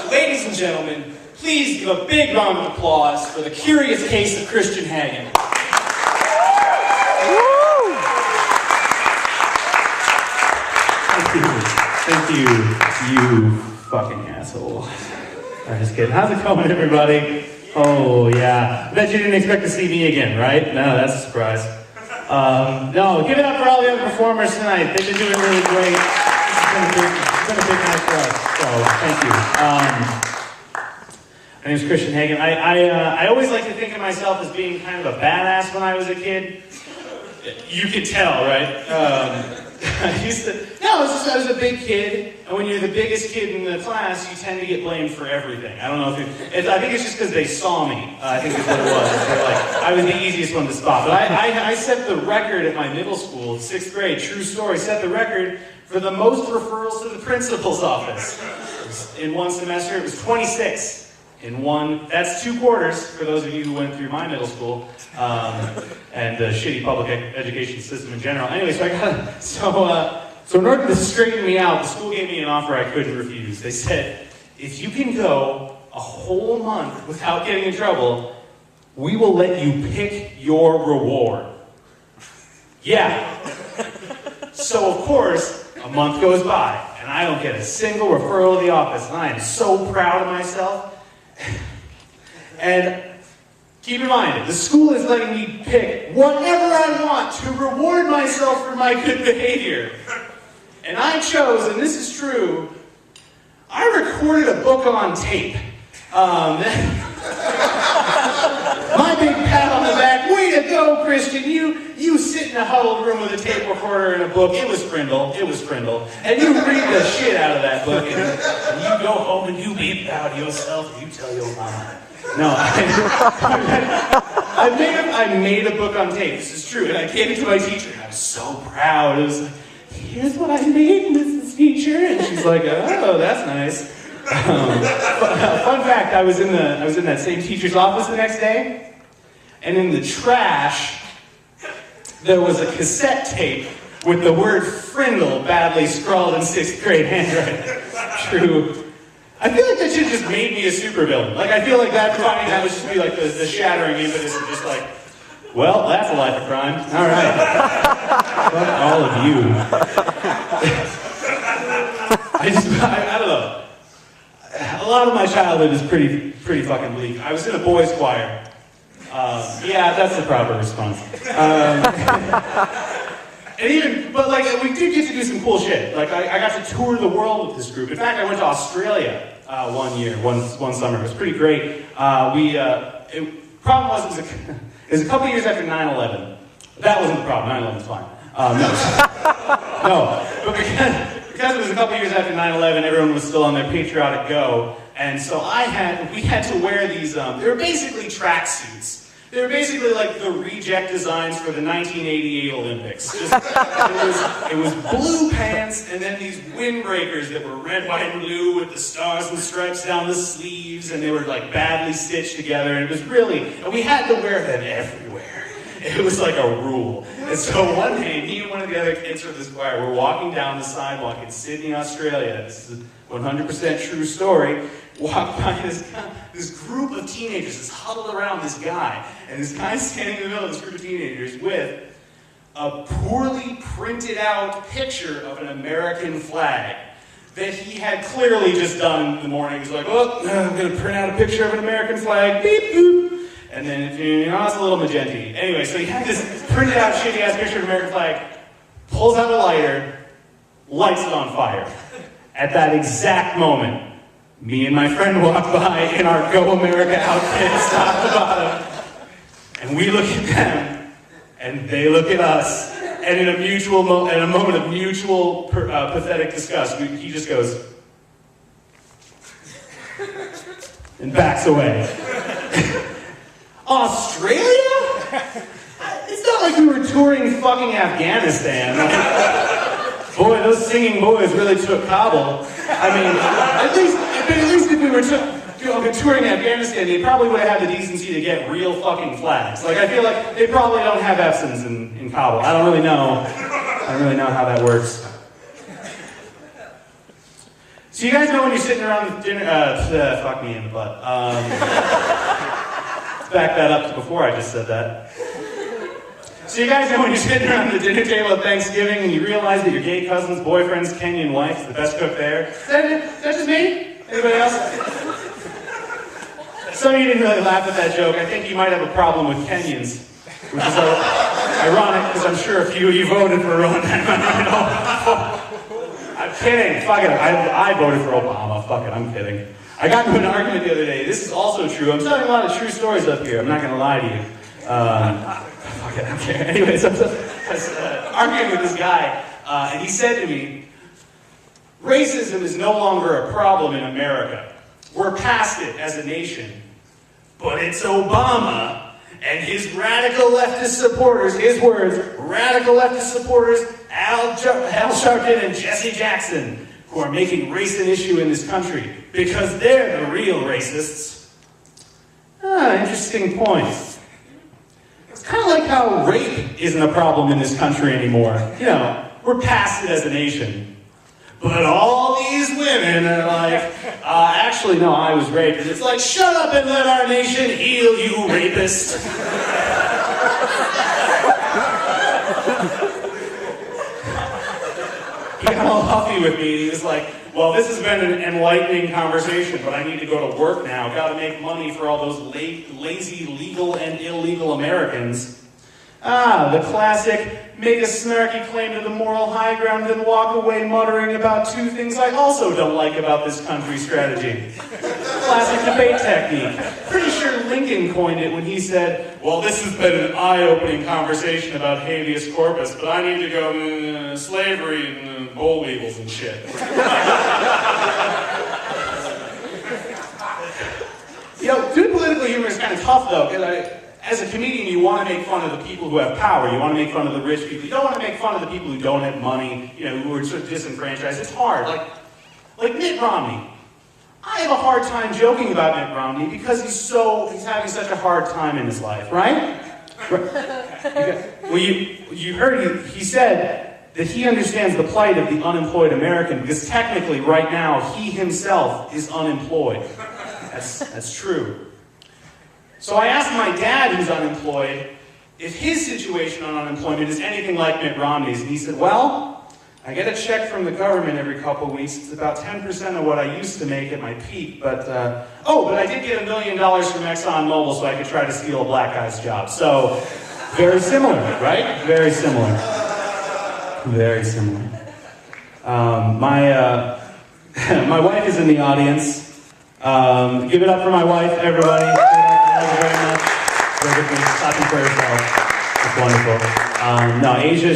Ladies and gentlemen, please give a big round of applause for the curious case of Christian Hagen. Thank you, you fucking asshole. I'm just kidding. How's it going, everybody? Oh, yeah. I bet you didn't expect to see me again, right? No, that's a surprise. No, give it up for all the other performers tonight. They've been doing really great. It's been a big night for us, so thank you. My name's Christian Hagen. I always like to think of myself as being kind of a badass when I was a kid. You could tell, right? I was a big kid, and when you're the biggest kid in the class, you tend to get blamed for everything. I don't know if I think it's just because they saw me. I think is what it was. They're like, I was the easiest one to spot. But I set the record at my middle school, 6th grade, true story, set the record for the most referrals to the principal's office. In one semester, it was 26. In one, that's 2 quarters for those of you who went through my middle school, and the shitty public education system in general. Anyway, so in order to straighten me out, the school gave me an offer I couldn't refuse. They said, if you can go a whole month without getting in trouble, we will let you pick your reward. Yeah. So of course, a month goes by, and I don't get a single referral to the office, and I am so proud of myself. And keep in mind, the school is letting me pick whatever I want to reward myself for my good behavior. And I chose, and this is true, I recorded a book on tape. My big pat on the back, way to go, Christian. You sit in a huddled room with a tape recorder and a book. It was Frindle. And you read the shit out of that book, and you go home and you be proud of yourself, and you tell your mama. No, I made a book on tape. This is true. And I gave it to my teacher, and I was so proud. It was like, here's what I made, Mrs. Teacher. And she's like, oh, that's nice. Fun fact, I was in that same teacher's office the next day, and in the trash, there was a cassette tape with the word Frindle badly scrawled in 6th grade handwriting. True. I feel like that shit just made me a supervillain. Like, I feel like that would just be like the shattering impetus of just like, well, that's a life of crime. All right. Fuck all of you. I don't know. A lot of my childhood is pretty fucking bleak. I was in a boys' choir. Yeah, that's the proper response. But we did get to do some cool shit. Like, I got to tour the world with this group. In fact, I went to Australia one summer. It was pretty great. Problem was, it was a couple years after 9/11. That wasn't the problem. 9/11's fine. But because it was a couple years after 9/11, everyone was still on their patriotic go, and so we had to wear these. They were basically tracksuits. They were basically like the reject designs for the 1988 Olympics. It was blue pants and then these windbreakers that were red, white, and blue with the stars and stripes down the sleeves, and they were like badly stitched together. And it was and we had to wear them everywhere. It was like a rule. And so one day, me and one of the other kids from this choir were walking down the sidewalk in Sydney, Australia. This is a 100% true story. Walked by this group of teenagers that's huddled around this guy. And this guy's standing in the middle of this group of teenagers with a poorly printed out picture of an American flag that he had clearly just done in the morning. He's like, oh, I'm going to print out a picture of an American flag. Beep, boop. And then, it's a little magenta. Anyway, so he had this printed out shitty ass picture of an American flag, pulls out a lighter, lights it on fire. At that exact moment, me and my friend walk by in our Go America outfits, top to bottom, and we look at them, and they look at us, and in a moment of mutual pathetic disgust, he just goes, and backs away. Australia? It's not like we were touring fucking Afghanistan. Boy, those singing boys really took Kabul. I mean, at least if we were touring Afghanistan, they probably would have had the decency to get real fucking flags. Like, I feel like they probably don't have Epsons in Kabul. I don't really know how that works. So you guys know when you're sitting around the dinner, fuck me in the butt. Let's back that up to before I just said that. So you guys know when you're sitting around the dinner table at Thanksgiving and you realize that your gay cousin's boyfriend's Kenyan wife is the best cook there? Is that just me? Anybody else? Some of you didn't really laugh at that joke. I think you might have a problem with Kenyans, which is ironic because I'm sure a few of you voted for Ron. I'm kidding. Fuck it. I voted for Obama. Fuck it. I'm kidding. I got into an argument the other day. This is also true. I'm telling a lot of true stories up here. I'm not going to lie to you. Fuck it. I don't care. Anyways, I was arguing with this guy, and he said to me, racism is no longer a problem in America. We're past it as a nation. But it's Obama and his radical leftist supporters, his words, radical leftist supporters, Al Sharpton and Jesse Jackson, who are making race an issue in this country because they're the real racists. Interesting point. It's kind of like how rape isn't a problem in this country anymore. You know, we're past it as a nation. But all these women are like, actually, no, I was raped. And it's like, shut up and let our nation heal, you rapist. He got all huffy with me. He was like, well, this has been an enlightening conversation, but I need to go to work now. Got to make money for all those lazy legal and illegal Americans. The classic, make a snarky claim to the moral high ground, then walk away muttering about two things I also don't like about this country strategy. Classic debate technique. Pretty sure Lincoln coined it when he said, well, this has been an eye-opening conversation about habeas corpus, but I need to go slavery and boll weevils and shit. Doing political humor is kind of tough, though, because as a comedian, you want to make fun of the people who have power. You want to make fun of the rich people. You don't want to make fun of the people who don't have money, who are sort of disenfranchised. It's hard. Like Mitt Romney. I have a hard time joking about Mitt Romney because he's having such a hard time in his life, right? Well, you heard he said that he understands the plight of the unemployed American because technically right now he himself is unemployed. That's true. So I asked my dad, who's unemployed, if his situation on unemployment is anything like Mitt Romney's, and he said, well, I get a check from the government every couple of weeks. It's about 10% of what I used to make at my peak, but I did get $1 million from ExxonMobil so I could try to steal a black guy's job. So, very similar, right? Very similar. Very similar. My wife is in the audience. Give it up for my wife, everybody. Thank you very much. Clapping for herself. It's wonderful. Asia,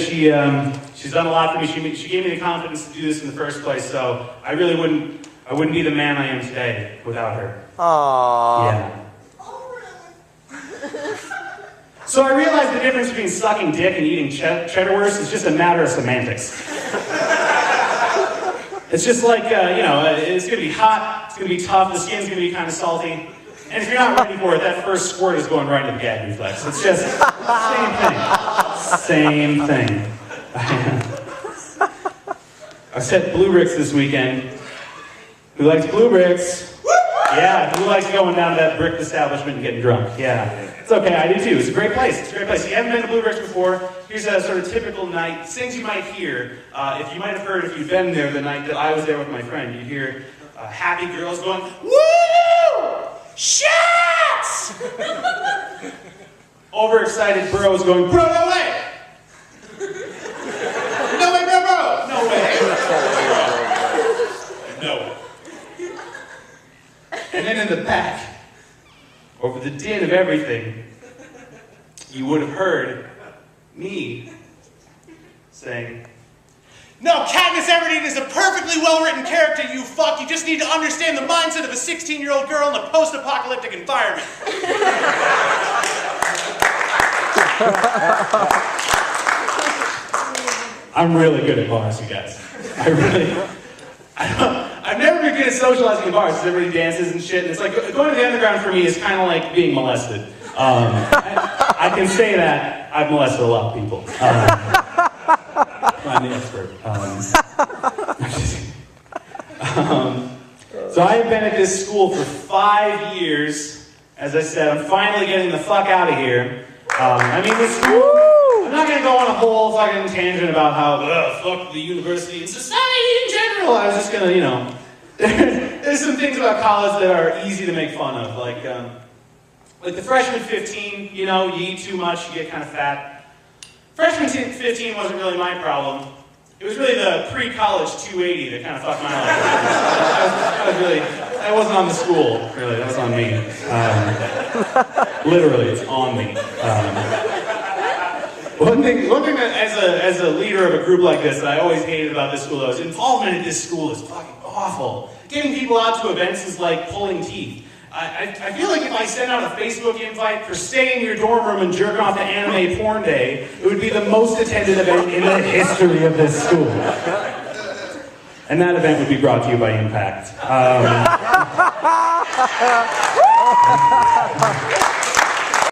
she's done a lot for me. She gave me the confidence to do this in the first place, so I really wouldn't be the man I am today without her. Aww. Yeah. So I realized the difference between sucking dick and eating cheddarwurst is just a matter of semantics. It's just like, it's going to be hot, it's going to be tough, the skin's going to be kind of salty. And if you're not ready for it, that first squirt is going right into the gag reflex. It's just same thing. I set Blue Bricks this weekend. Who likes Blue Bricks? Yeah, who likes going down to that brick establishment and getting drunk? Yeah, it's okay, I do too. It's a great place. If you haven't been to Blue Bricks before, here's a sort of typical night. Things you might hear, if you might have heard if you've been there the night that I was there with my friend, you'd hear happy girls going, woo! Shots! Overexcited bros going, bro, no way! No way, bro, bro! No way! No way. And then in the back, over the din of everything, you would have heard me saying, no, Katniss Everdeen is a perfectly well-written character, you fuck. You just need to understand the mindset of a 16-year-old girl in a post-apocalyptic environment. I'm really good at bars, you guys. I've never been good at socializing in bars because everybody dances and shit. And it's like, going to the underground for me is kind of like being molested. I can say that I've molested a lot of people. I'm the expert. So I have been at this school for 5 years. As I said, I'm finally getting the fuck out of here. This school, I'm not going to go on a whole fucking tangent about how, fuck the university and society in general. I was just going to, there's some things about college that are easy to make fun of. Like the freshman 15, you eat too much, you get kind of fat. Freshman 15 wasn't really my problem. It was really the pre-college 280 that kind of fucked my life. That wasn't on the school, really. That was on me. Literally, it's on me. One thing that, as a leader of a group like this, that I always hated about this school, is involvement at this school is fucking awful. Getting people out to events is like pulling teeth. I feel like if I sent out a Facebook invite for stay in your dorm room and jerk off to anime porn day, it would be the most attended event in the history of this school. And that event would be brought to you by Impact.